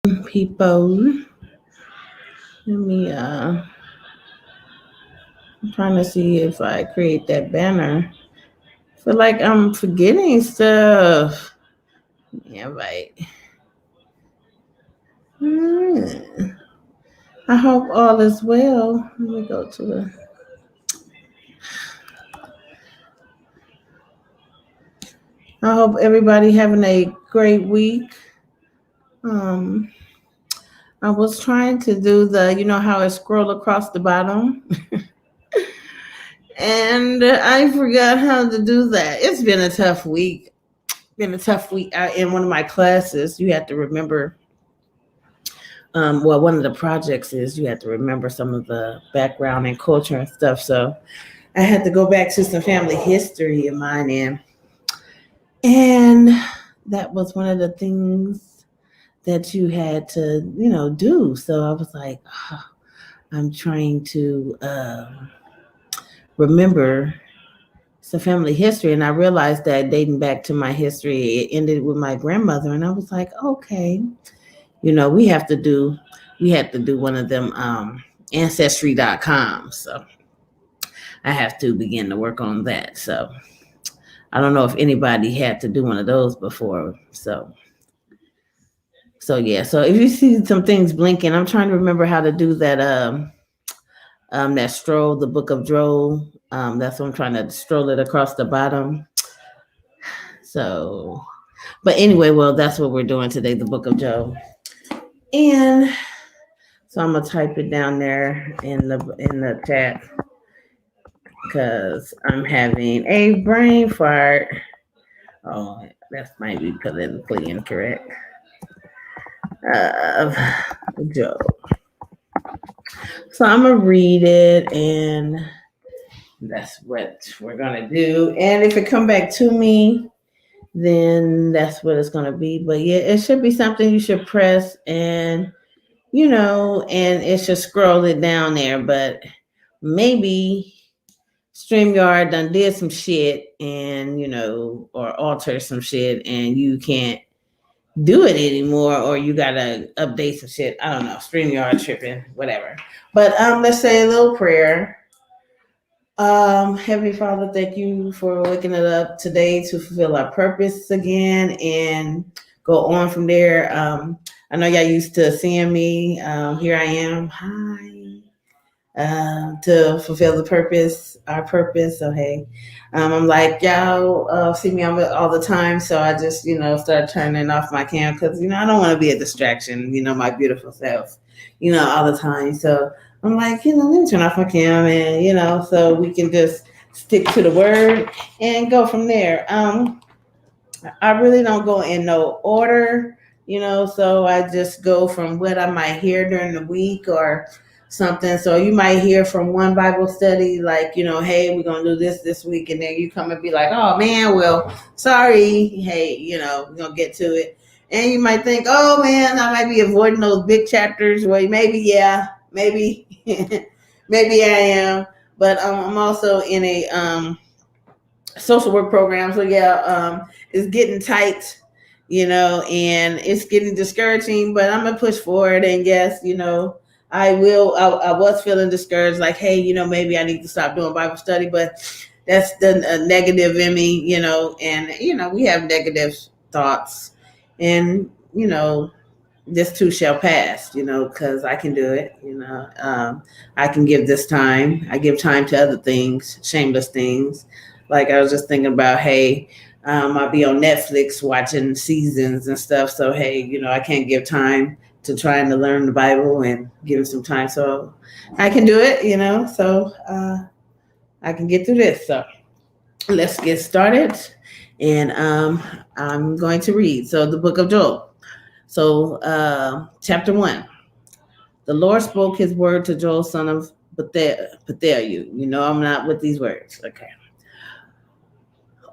People. I'm trying to see if I create that banner. Feel like I'm forgetting stuff. Yeah, right. Hmm. I hope all is well. Let me go to the. I hope everybody having a great week. Um, I was trying to do how I scroll across the bottom, and I forgot how to do that. It's been a tough week. In one of my classes, you have to remember. One of the projects is you have to remember some of the background and culture and stuff. So I had to go back to some family history of mine, and that was one of the things that you had to, do. So I was like, I'm trying to remember some family history, and I realized that dating back to my history, it ended with my grandmother, and I was like, okay, we have to do, we had to do one of them ancestry.com. So I have to begin to work on that. So I don't know if anybody had to do one of those before. So yeah. So if you see some things blinking, I'm trying to remember how to do that. That stroll, the Book of Joel. That's what I'm trying to stroll it across the bottom. So, but anyway, well, that's what we're doing today, the Book of Joel, and so I'm gonna type it down there in the chat because I'm having a brain fart. Oh, that might be politically incorrect. Of Joe. So I'm gonna read it, and that's what we're gonna do. And if it come back to me, then that's what it's gonna be. But yeah, it should be something you should press, and and it should scroll it down there. But maybe StreamYard done did some shit, and or alter some shit, and you can't do it anymore, or you gotta update some shit. I don't know. StreamYard tripping, whatever. But let's say a little prayer. Heavenly Father, thank you for waking it up today to fulfill our purpose again and go on from there. I know y'all used to seeing me. Here I am. Hi. To fulfill the purpose, our purpose. So hey, I'm like y'all see me all the time, so I just start turning off my cam because I don't want to be a distraction. My beautiful self, all the time. So I'm like let me turn off my cam and so we can just stick to the word and go from there. I really don't go in no order, so I just go from what I might hear during the week or something. So you might hear from one Bible study, like, hey, we're going to do this week. And then you come and be like, oh, man, well, sorry. Hey, we're going to get to it. And you might think, oh, man, I might be avoiding those big chapters. Well, maybe, yeah, maybe, maybe I am. But I'm also in a social work program. So yeah, it's getting tight, and it's getting discouraging, but I'm gonna push forward. And yes, I will. I was feeling discouraged, like, hey, maybe I need to stop doing Bible study, but that's the negative in me, and we have negative thoughts, and this too shall pass, because I can do it, I can give this time. I give time to other things, shameless things. Like I was just thinking about, hey, I'll be on Netflix watching seasons and stuff. So, hey, I can't give time to trying to learn the Bible and give it some time. So I can do it, so I can get through this. So let's get started. And I'm going to read. So the book of Joel. So chapter 1. The Lord spoke his word to Joel, son of Pethahiah. I'm not with these words. Okay.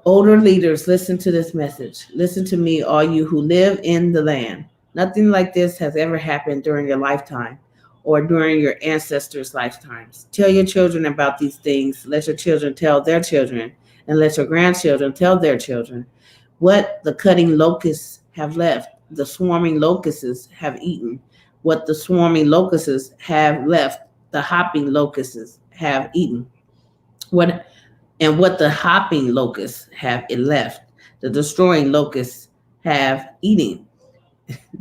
Older leaders, listen to this message. Listen to me, all you who live in the land. Nothing like this has ever happened during your lifetime or during your ancestors' lifetimes. Tell your children about these things. Let your children tell their children, and let your grandchildren tell their children what the cutting locusts have left, the swarming locusts have eaten. What the swarming locusts have left, the hopping locusts have eaten. What and what the hopping locusts have it left, the destroying locusts have eaten.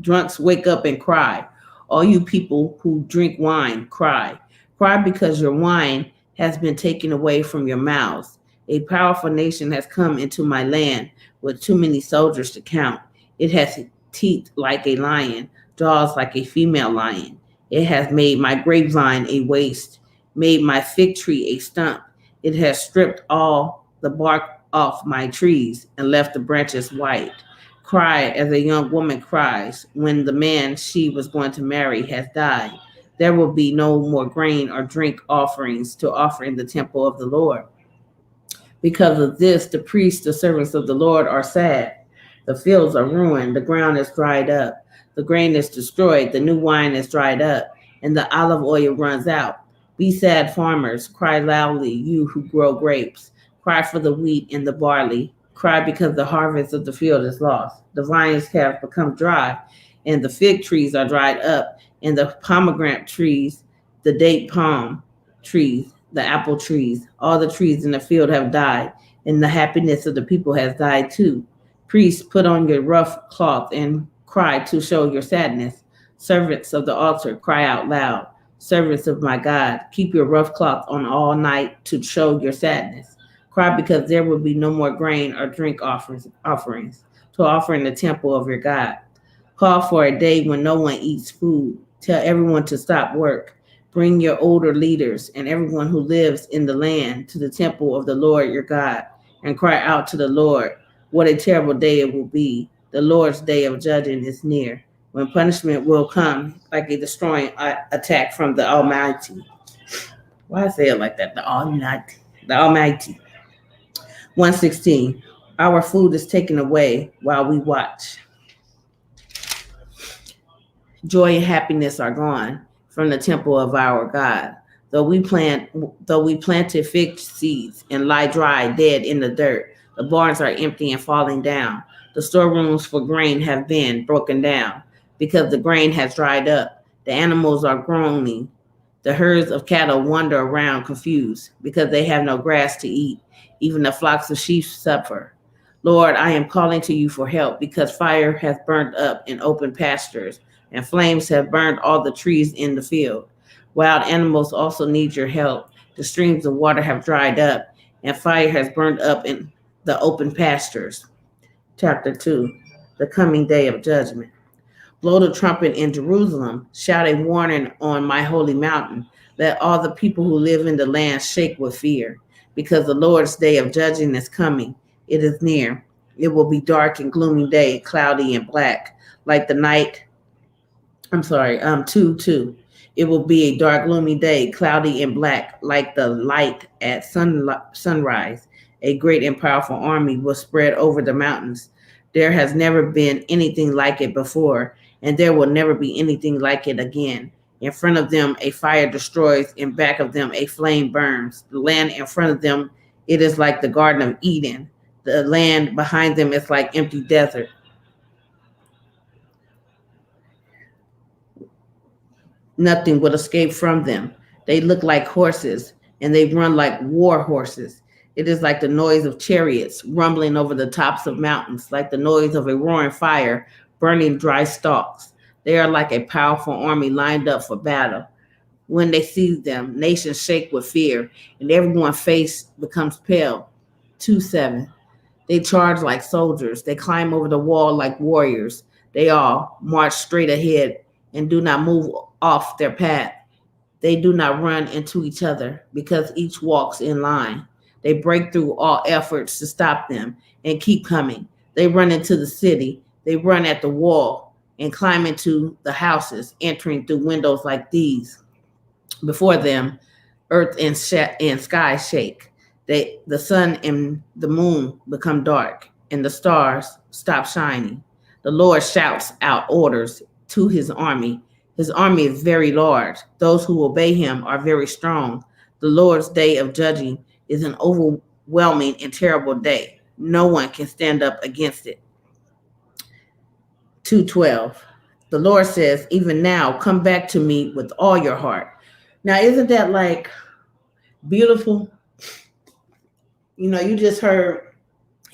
Drunks wake up and cry. All you people who drink wine, cry. Cry because your wine has been taken away from your mouths. A powerful nation has come into my land with too many soldiers to count. It has teeth like a lion, jaws like a female lion. It has made my grapevine a waste, made my fig tree a stump. It has stripped all the bark off my trees and left the branches white. Cry as a young woman cries when the man she was going to marry has died. There will be no more grain or drink offerings to offer in the temple of the Lord. Because of this, the priests, the servants of the Lord, are sad. The fields are ruined, the ground is dried up, the grain is destroyed, the new wine is dried up, and the olive oil runs out. Be sad, farmers, cry loudly, you who grow grapes. Cry for the wheat and the barley. Cry because the harvest of the field is lost. The vines have become dry, and the fig trees are dried up, and the pomegranate trees, the date palm trees, the apple trees, all the trees in the field have died, and the happiness of the people has died too. Priests, put on your rough cloth and cry to show your sadness. Servants of the altar, cry out loud. Servants of my God, keep your rough cloth on all night to show your sadness. Cry because there will be no more grain or drink offerings to offer in the temple of your God. Call for a day when no one eats food. Tell everyone to stop work. Bring your older leaders and everyone who lives in the land to the temple of the Lord your God and cry out to the Lord. What a terrible day it will be. The Lord's day of judging is near, when punishment will come like a destroying attack from the Almighty. Why I say it like that? The Almighty. The Almighty. 116. Our food is taken away while we watch. Joy and happiness are gone from the temple of our God. Though we planted fig seeds and lie dry, dead in the dirt, the barns are empty and falling down. The storerooms for grain have been broken down because the grain has dried up. The animals are groaning. The herds of cattle wander around confused because they have no grass to eat. Even the flocks of sheep suffer. Lord, I am calling to you for help because fire has burned up in open pastures and flames have burned all the trees in the field. Wild animals also need your help. The streams of water have dried up and fire has burned up in the open pastures. Chapter 2, the coming day of judgment. Blow the trumpet in Jerusalem, shout a warning on my holy mountain. Let all the people who live in the land shake with fear, because the Lord's day of judging is coming. It is near. It will be dark and gloomy day, cloudy and black, like the night. 2:2. It will be a dark, gloomy day, cloudy and black, like the light at sunrise. A great and powerful army will spread over the mountains. There has never been anything like it before, and there will never be anything like it again. In front of them, a fire destroys. In back of them, a flame burns. The land in front of them, it is like the Garden of Eden. The land behind them is like empty desert. Nothing will escape from them. They look like horses, and they run like war horses. It is like the noise of chariots rumbling over the tops of mountains, like the noise of a roaring fire burning dry stalks. They are like a powerful army lined up for battle. When they see them, nations shake with fear, and everyone's face becomes pale. 2:7. They charge like soldiers. They climb over the wall like warriors. They all march straight ahead and do not move off their path. They do not run into each other because each walks in line. They break through all efforts to stop them and keep coming. They run into the city. They run at the wall and climb into the houses, entering through windows like these. Before them, earth and sky shake. The sun and the moon become dark, and the stars stop shining. The Lord shouts out orders to his army. His army is very large. Those who obey him are very strong. The Lord's day of judging is an overwhelming and terrible day. No one can stand up against it. 2:12. The Lord says, even now, come back to me with all your heart. Now, isn't that like beautiful? You just heard,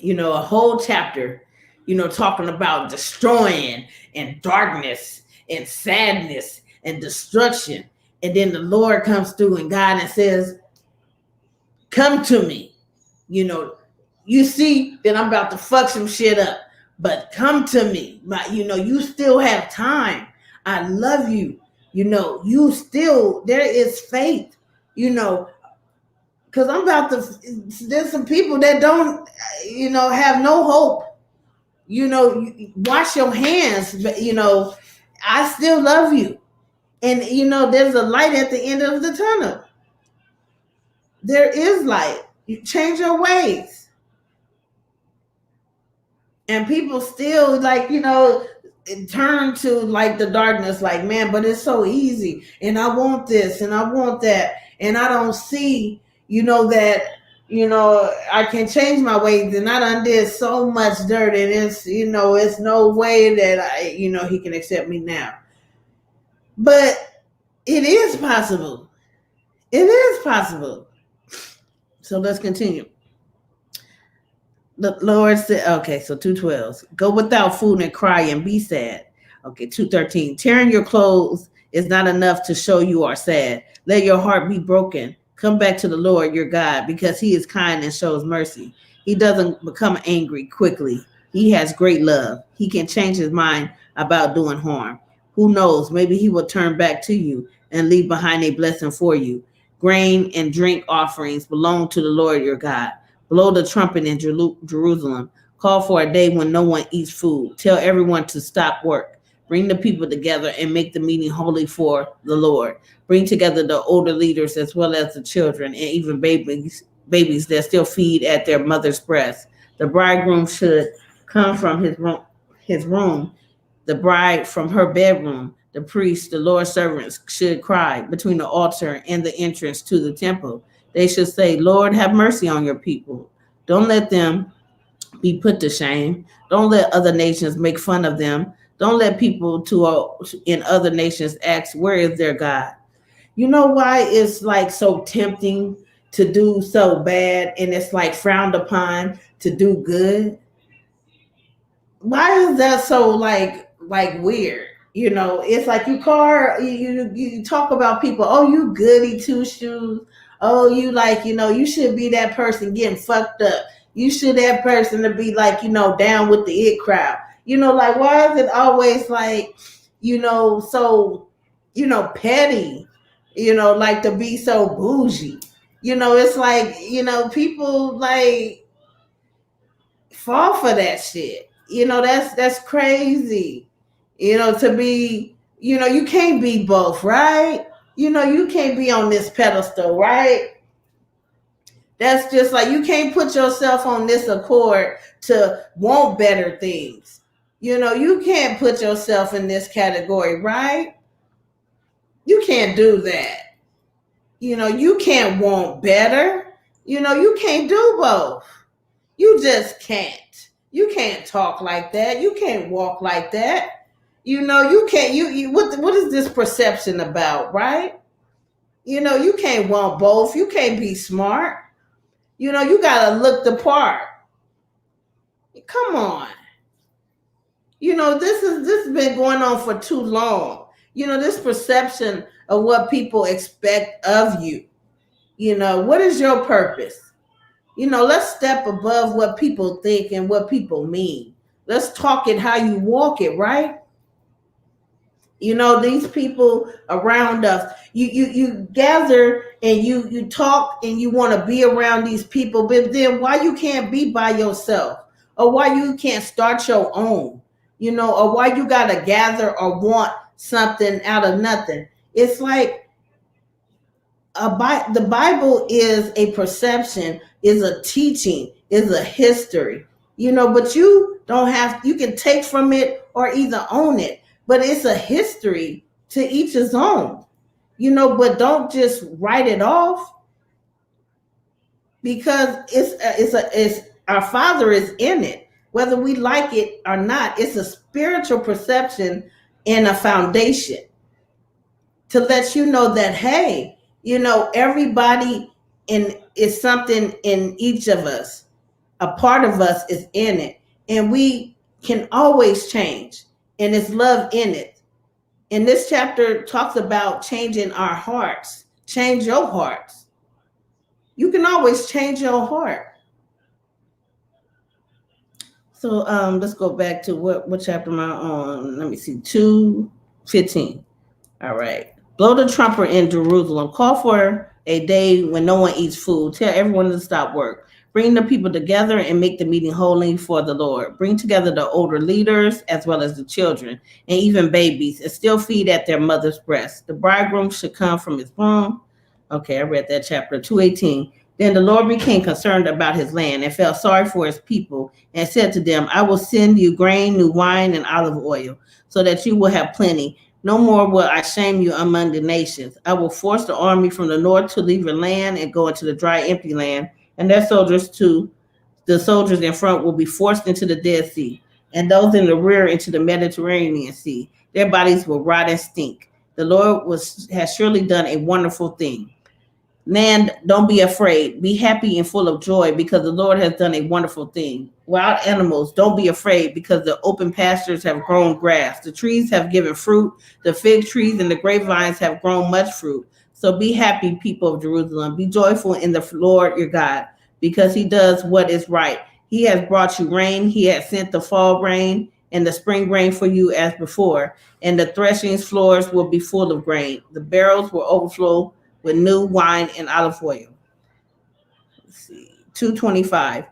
a whole chapter, talking about destroying and darkness and sadness and destruction. And then the Lord comes through and God and says, come to me. You see that I'm about to fuck some shit up, but come to me. You still have time. I love you. You still, there is faith, because I'm about to, there's some people that don't, have no hope. Wash your hands, but, I still love you. And, there's a light at the end of the tunnel. There is light. You change your ways. And people still turn to like the darkness, like, man, but it's so easy. And I want this and I want that. And I don't see, that, I can change my ways. And I done did so much dirt. And it's no way that he can accept me now. But it is possible. It is possible. So let's continue. The Lord said, okay, so 2:12. Go without food and cry and be sad. Okay, 2:13. Tearing your clothes is not enough to show you are sad. Let your heart be broken. Come back to the Lord your God, because he is kind and shows mercy. He doesn't become angry quickly. He has great love. He can change his mind about doing harm. Who knows? Maybe he will turn back to you and leave behind a blessing for you. Grain and drink offerings belong to the Lord your God. Blow the trumpet in Jerusalem. Call for a day when no one eats food. Tell everyone to stop work. Bring the people together and make the meeting holy for the Lord. Bring together the older leaders as well as the children and even babies that still feed at their mother's breast. The bridegroom should come from his room, the bride from her bedroom. The priest, the Lord's servants, should cry between the altar and the entrance to the temple. They should say, Lord, have mercy on your people. Don't let them be put to shame. Don't let other nations make fun of them. Don't let people in other nations ask, where is their God? You know why it's like so tempting to do so bad and it's like frowned upon to do good? Why is that so like weird? It's like you talk about people, oh, you goody two shoes. Oh, you you should be that person getting fucked up. You should that person to be down with the it crowd. Why is it always so, petty, to be so bougie? It's people fall for that shit. That's crazy. To be, you can't be both, right? You can't be on this pedestal, right? That's just like you can't put yourself on this accord to want better things. You can't put yourself in this category, right? You can't do that. You can't want better. You can't do both. You just can't. You can't talk like that. You can't walk like that. You can't. What is this perception about, right? You can't want both. You can't be smart. You gotta look the part. Come on. This has been going on for too long. This perception of what people expect of you. What is your purpose? Let's step above what people think and what people mean. Let's talk it how you walk it, right? These people around us, you gather and you talk and you want to be around these people, but then why you can't be by yourself, or why you can't start your own, or why you got to gather or want something out of nothing. It's like the Bible is a perception, is a teaching, is a history, but you can take from it or either own it. But it's a history, to each his own, but don't just write it off, because it's our Father is in it. whether we like it or not. It's a spiritual perception and a foundation to let you know that, hey, everybody is something in each of us. A part of us is in it, and we can always change, and it's love in it. And this chapter talks about changing our hearts. Change your hearts. You can always change your heart. So let's go back to what chapter am I on? Let me see, 2:15. All right. Blow the trumpet in Jerusalem. Call for a day when no one eats food. Tell everyone to stop work. Bring the people together and make the meeting holy for the Lord. Bring together the older leaders as well as the children and even babies, and still feed at their mother's breast. The bridegroom should come from his womb. Okay, I read that chapter 2:18. Then the Lord became concerned about his land and felt sorry for his people and said to them, I will send you grain, new wine, and olive oil so that you will have plenty. No more will I shame you among the nations. I will force the army from the north to leave your land and go into the dry, empty land, and their soldiers too. The soldiers in front will be forced into the Dead Sea, and those in the rear into the Mediterranean Sea. Their bodies will rot and stink. The Lord has surely done a wonderful thing. Land, don't be afraid. Be happy and full of joy because the Lord has done a wonderful thing. Wild animals, don't be afraid because the open pastures have grown grass. The trees have given fruit. The fig trees and the grapevines have grown much fruit. So be happy, people of Jerusalem. Be joyful in the Lord your God because he does what is right. He has brought you rain. He has sent the fall rain and the spring rain for you as before. And the threshing floors will be full of grain. The barrels will overflow with new wine and olive oil. Let's see. 2:25.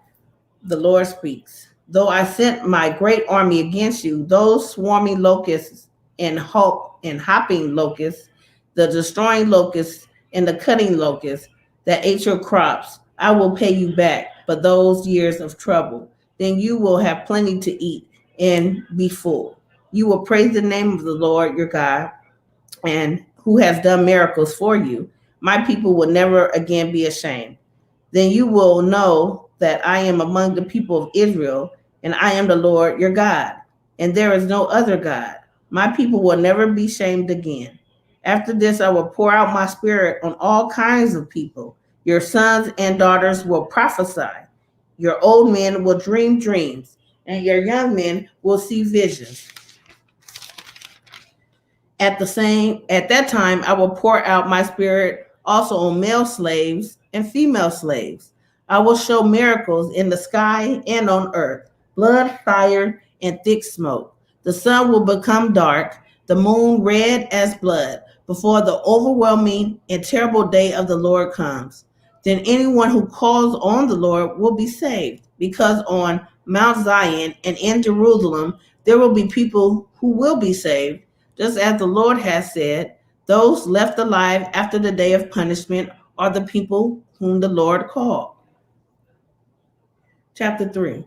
The Lord speaks. Though I sent my great army against you, those swarming locusts and hopping locusts, the destroying locusts and the cutting locusts that ate your crops, I will pay you back for those years of trouble. Then you will have plenty to eat and be full. You will praise the name of the Lord your God and who has done miracles for you. My people will never again be ashamed. Then you will know that I am among the people of Israel, and I am the Lord your God, and there is no other God. My people will never be shamed again. After this, I will pour out my spirit on all kinds of people. Your sons and daughters will prophesy. Your old men will dream dreams, and your young men will see visions. At that time, I will pour out my spirit also on male slaves and female slaves. I will show miracles in the sky and on earth, blood, fire, and thick smoke. The sun will become dark, the moon red as blood, before the overwhelming and terrible day of the Lord comes. Then anyone who calls on the Lord will be saved, because on Mount Zion and in Jerusalem there will be people who will be saved, just as the Lord has said. Those left alive after the day of punishment are the people whom the Lord called. Chapter 3.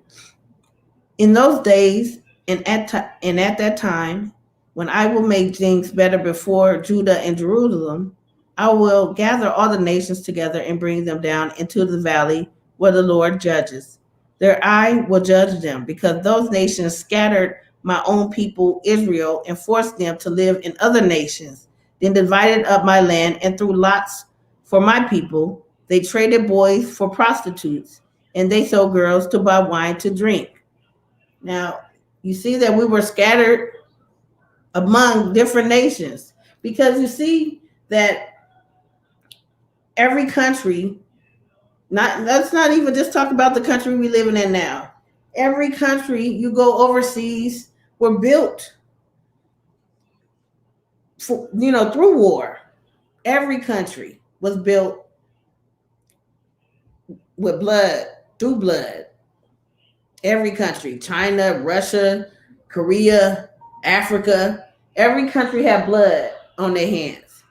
In those days and at that time, when I will make things better before Judah and Jerusalem, I will gather all the nations together and bring them down into the valley where the Lord judges. There I will judge them, because those nations scattered my own people Israel and forced them to live in other nations, then divided up my land and threw lots for my people. They traded boys for prostitutes, and they sold girls to buy wine to drink. Now, you see that we were scattered among different nations, because you see that every country, let's not even just talk about the country we living in now. Every country you go overseas were built for, through war. Every country was built with blood, through blood. Every country, China, Russia, Korea, Africa, every country had blood on their hands.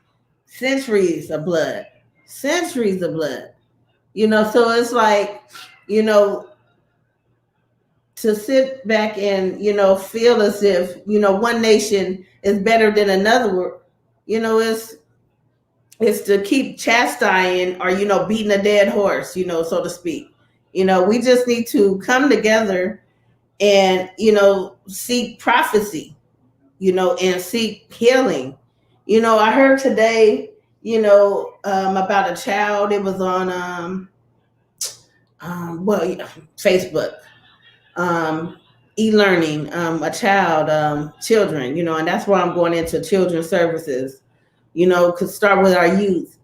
Centuries of blood. Centuries of blood. So it's like, to sit back and, feel as if, one nation is better than another, it's to keep chastising or, beating a dead horse, so to speak. We just need to come together and seek prophecy, and seek healing. I heard today, about a child. It was on Facebook, e-learning, a child, children, and that's why I'm going into children's services. Could start with our youth.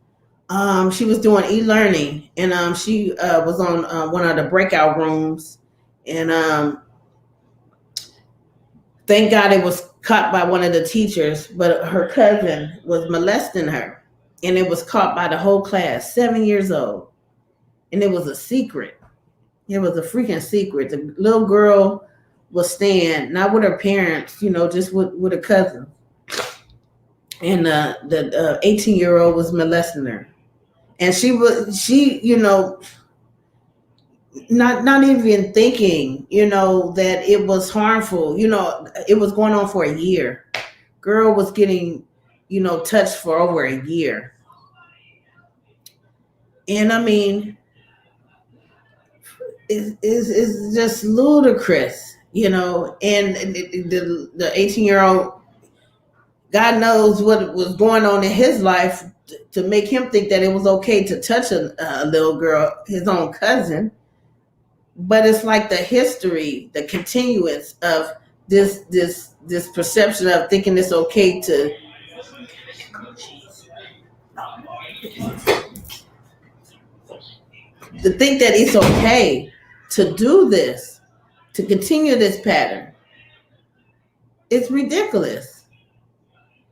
She was doing e-learning, and she was on one of the breakout rooms, and thank God it was caught by one of the teachers, but her cousin was molesting her, and it was caught by the whole class, 7 years old, and it was a secret. It was a freaking secret. The little girl was staying not with her parents, just with a cousin, and the 18-year-old was molesting her, and she not even thinking, that it was harmful. It was going on for a year. Girl was getting, touched for over a year. And I mean, it's just ludicrous, and the 18-year-old, God knows what was going on in his life to make him think that it was okay to touch a little girl, his own cousin. But it's like the history, the continuance of this perception of thinking it's okay to think that it's okay to do this, to continue this pattern. It's ridiculous.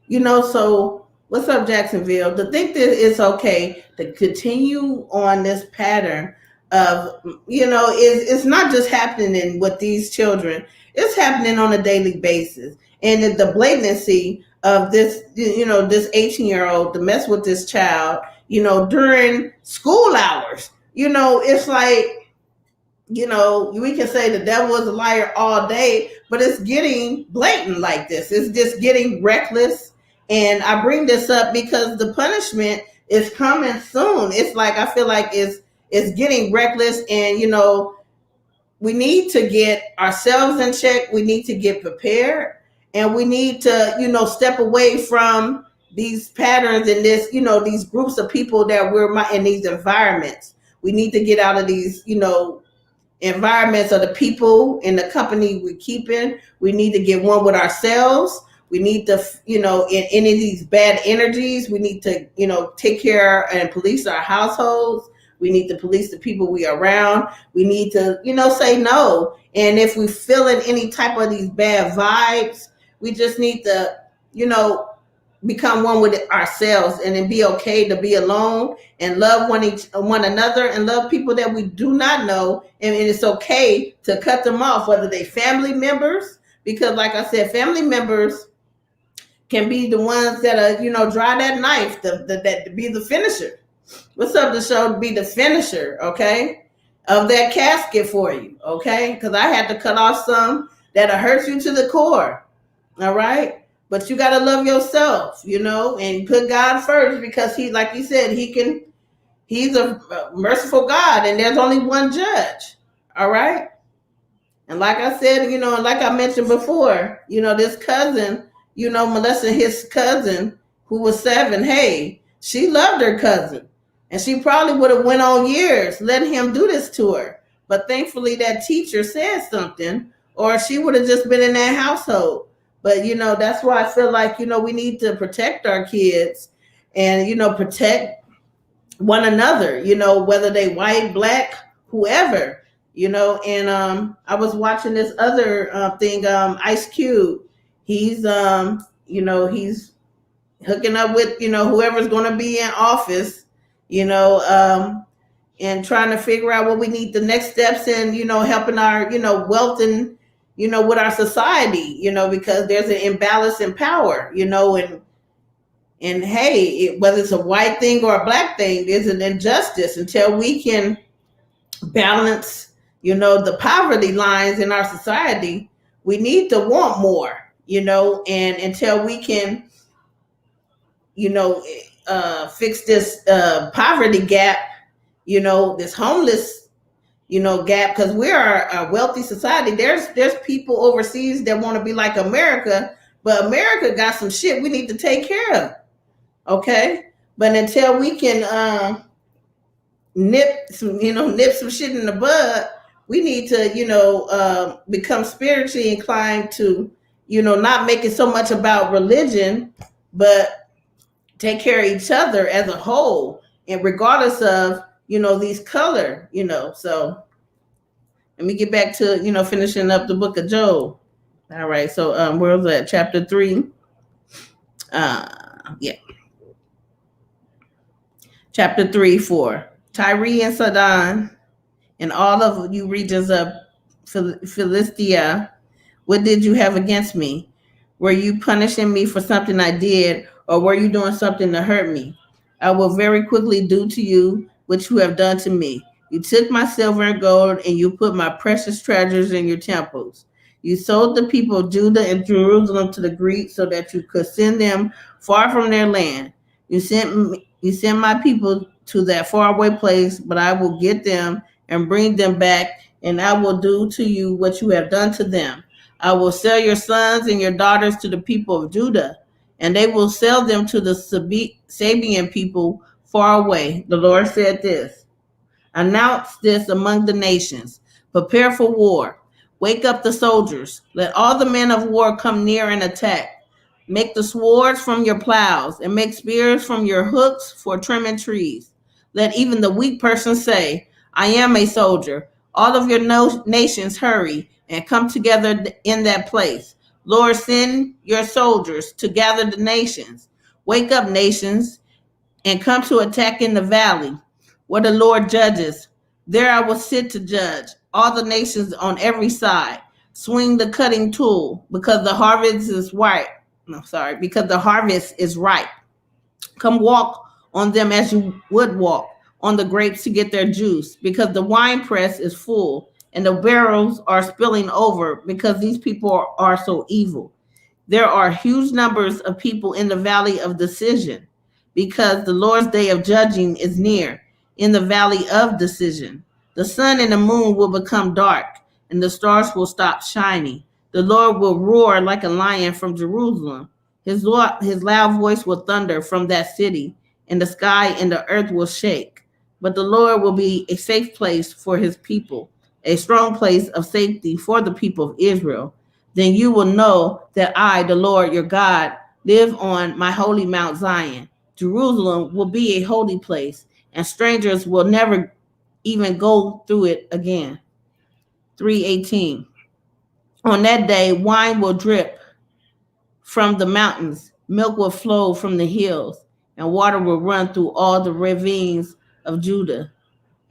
So what's up, Jacksonville? To think that it's okay to continue on this pattern of, it's not just happening with these children, it's happening on a daily basis. And the blatantcy of this, this 18-year-old to mess with this child, during school hours, it's like, we can say the devil is a liar all day, but it's getting blatant like this. It's just getting reckless. And I bring this up because the punishment is coming soon. It's like, I feel like it's getting reckless, and, we need to get ourselves in check. We need to get prepared, and we need to, step away from these patterns and these groups of people that we're in these environments. We need to get out of these, environments of the people in the company we keep in. We need to get one with ourselves. We need to, in any of these bad energies, we need to, take care and police our households. We need to police the people we are around. We need to, say no. And if we're feeling any type of these bad vibes, we just need to, become one with ourselves, and then be okay to be alone and love one another, and love people that we do not know. And it's okay to cut them off, whether they family members, because like I said, family members can be the ones that are, dry that knife, that be the finisher. What's up, the show? To be the finisher, okay, of that casket for you, okay? Because I had to cut off some that'll hurt you to the core, all right? But you got to love yourself, and put God first, because he, like you said, he's a merciful God, and there's only one judge, all right? And like I said, and like I mentioned before, this cousin, molesting his cousin who was 7. Hey, she loved her cousin, and she probably would have went on years letting him do this to her. But thankfully that teacher said something, or she would have just been in that household. But, that's why I feel like, we need to protect our kids, and, protect one another, whether they white, black, whoever, and I was watching this other thing, Ice Cube. He's, he's hooking up with, whoever's going to be in office, and trying to figure out what we need the next steps in, helping our, wealth and, with our society, because there's an imbalance in power, and hey, whether it's a white thing or a black thing, there's an injustice. Until we can balance, the poverty lines in our society, we need to want more, and until we can, fix this poverty gap, this homeless gap, because we are a wealthy society. There's people overseas that want to be like America, but America got some shit we need to take care of. Okay, but until we can nip some shit in the bud, we need to become spiritually inclined to not make it so much about religion, but take care of each other as a whole, and regardless of these color. So let me get back to finishing up the book of Job. All right, so where was that? Chapter 3. Yeah, chapter 3, 4. Tyre and Sidon and all of you regions of Philistia, what did you have against me? Were you punishing me for something I did, or were you doing something to hurt me? I will very quickly do to you what you have done to me. You took my silver and gold, and you put my precious treasures in your temples. You sold the people of Judah and Jerusalem to the Greeks so that you could send them far from their land. You sent my people to that faraway place, but I will get them and bring them back, and I will do to you what you have done to them. I will sell your sons and your daughters to the people of Judah, and they will sell them to the Sabian people far away. The Lord said this. Announce this among the nations. Prepare for war. Wake up the soldiers. Let all the men of war come near and attack. Make the swords from your plows and make spears from your hooks for trimming trees. Let even the weak person say, I am a soldier. All of your nations hurry and come together in that place. Lord, send your soldiers to gather the nations. Wake up, nations, and come to attack in the valley where the Lord judges. There I will sit to judge all the nations on every side. Swing the cutting tool because the harvest is ripe. No, sorry, because the harvest is ripe. Come walk on them as you would walk on the grapes to get their juice, because the wine press is full and the barrels are spilling over because these people are so evil. There are huge numbers of people in the valley of decision because the Lord's day of judging is near in the valley of decision. The sun and the moon will become dark and the stars will stop shining. The Lord will roar like a lion from Jerusalem. His loud voice will thunder from that city, and the sky and the earth will shake. But the Lord will be a safe place for his people, a strong place of safety for the people of Israel. Then you will know that I, the Lord your God, live on my holy Mount Zion. Jerusalem will be a holy place, and strangers will never even go through it again. 3:18. On that day, wine will drip from the mountains, milk will flow from the hills, and water will run through all the ravines of Judah.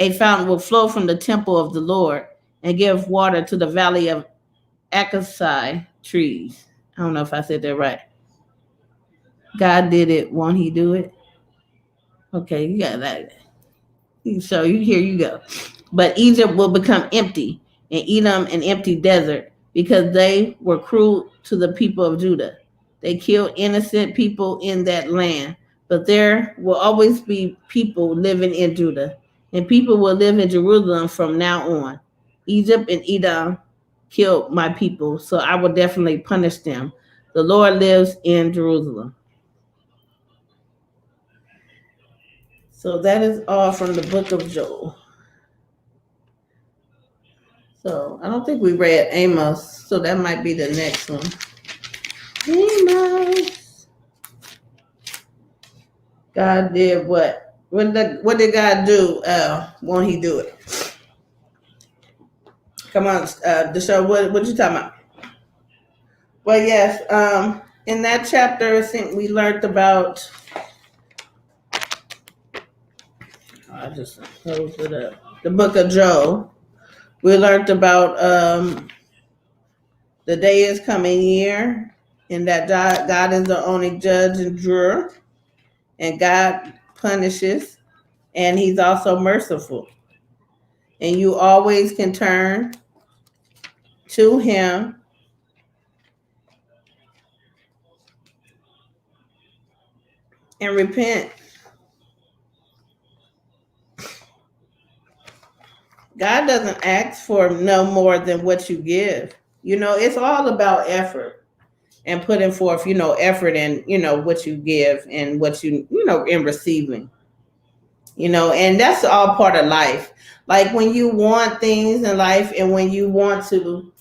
A fountain will flow from the temple of the Lord and give water to the valley of acacia trees. I don't know if I said that right. God did it. Won't he do it? Okay, you got that. So here you go. But Egypt will become empty, and Edom an empty desert, because they were cruel to the people of Judah. They killed innocent people in that land. But there will always be people living in Judah, and people will live in Jerusalem from now on. Egypt and Edom killed my people, so I will definitely punish them. The Lord lives in Jerusalem. So that is all from the book of Joel. So I don't think we read Amos, so that might be the next one. Amos. God did what? What did God do? Won't he do it? Come on, Deshaun, what you talking about? Well, yes, in that chapter, I think we learned about, I just closed it up, the book of Joel. We learned about the day is coming near, and that God is the only judge and juror, and God punishes, and he's also merciful. And you always can turn to him and repent. God doesn't ask for no more than what you give. It's all about effort and putting forth, effort in, what you give and what in receiving, and that's all part of life. Like when you want things in life and when you want to,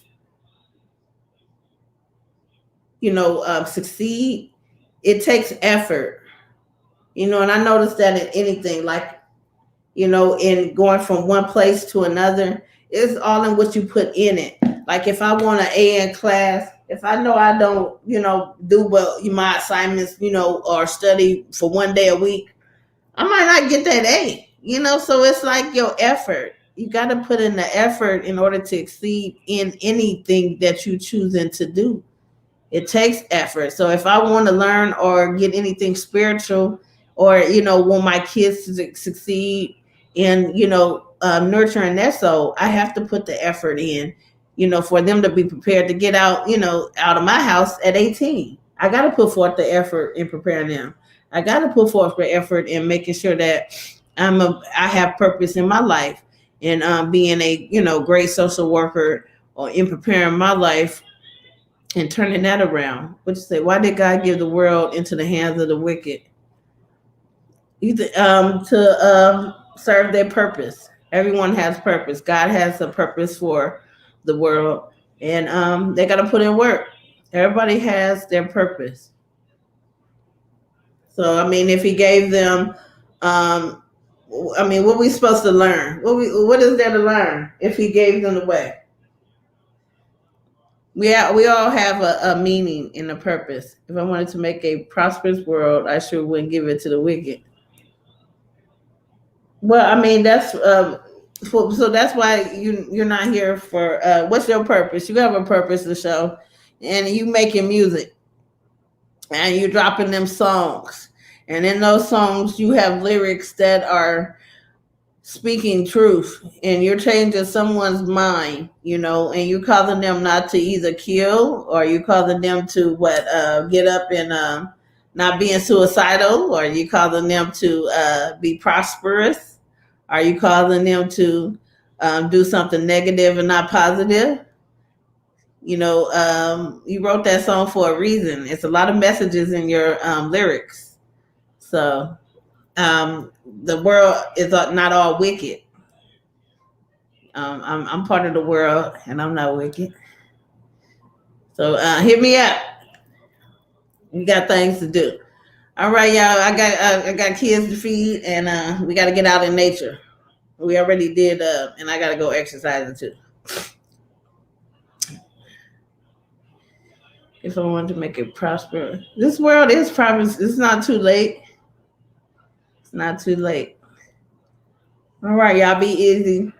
succeed, it takes effort, and I noticed that in anything, like, in going from one place to another, it's all in what you put in it. Like if I want an A in class, if I know I don't, do well my assignments, or study for one day a week, I might not get that A, so it's like your effort. You got to put in the effort in order to exceed in anything that you choosing to do. It takes effort. So if I want to learn or get anything spiritual, or want my kids to succeed in nurturing their soul, I have to put the effort in, for them to be prepared to get out, out of my house at 18. I got to put forth the effort in preparing them. I got to put forth the effort in making sure that I have purpose in my life, and being a great social worker, or in preparing my life and turning that around. What you say? Why did God give the world into the hands of the wicked? To serve their purpose. Everyone has purpose. God has a purpose for the world, and they got to put in work. Everybody has their purpose. So I mean, if He gave them, what we supposed to learn? What is there to learn if He gave them the way? We all have a meaning and a purpose. If I wanted to make a prosperous world, I sure wouldn't give it to the wicked. Well, I mean so that's why you're not here for what's your purpose? You have a purpose to show, and you making music, and you dropping them songs, and in those songs you have lyrics that are speaking truth, and you're changing someone's mind, and you causing them not to either kill, or you causing them to get up and not being suicidal, or you causing them to be prosperous, are you causing them to do something negative and not positive? You wrote that song for a reason. It's a lot of messages in your lyrics. So the world is not all wicked. I'm part of the world, and I'm not wicked. So hit me up. We got things to do. All right, y'all. I got kids to feed, and we got to get out in nature. We already did, and I got to go exercising too. If I wanted to make it prosper, this world is prosperous. It's not too late. It's not too late. All right, y'all. Be easy.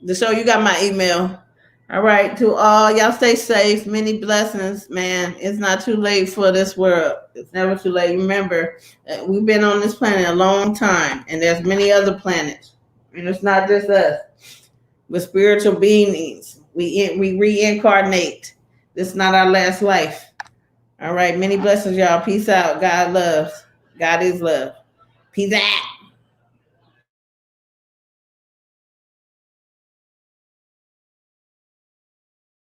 The show, you got my email. All right, to all y'all, stay safe. Many blessings, man. It's not too late for this world. It's never too late. Remember, we've been on this planet a long time, and there's many other planets, and it's not just us. We're spiritual beings. We reincarnate. This is not our last life. All right, many blessings, y'all. Peace out. God loves. God is love. Peace out.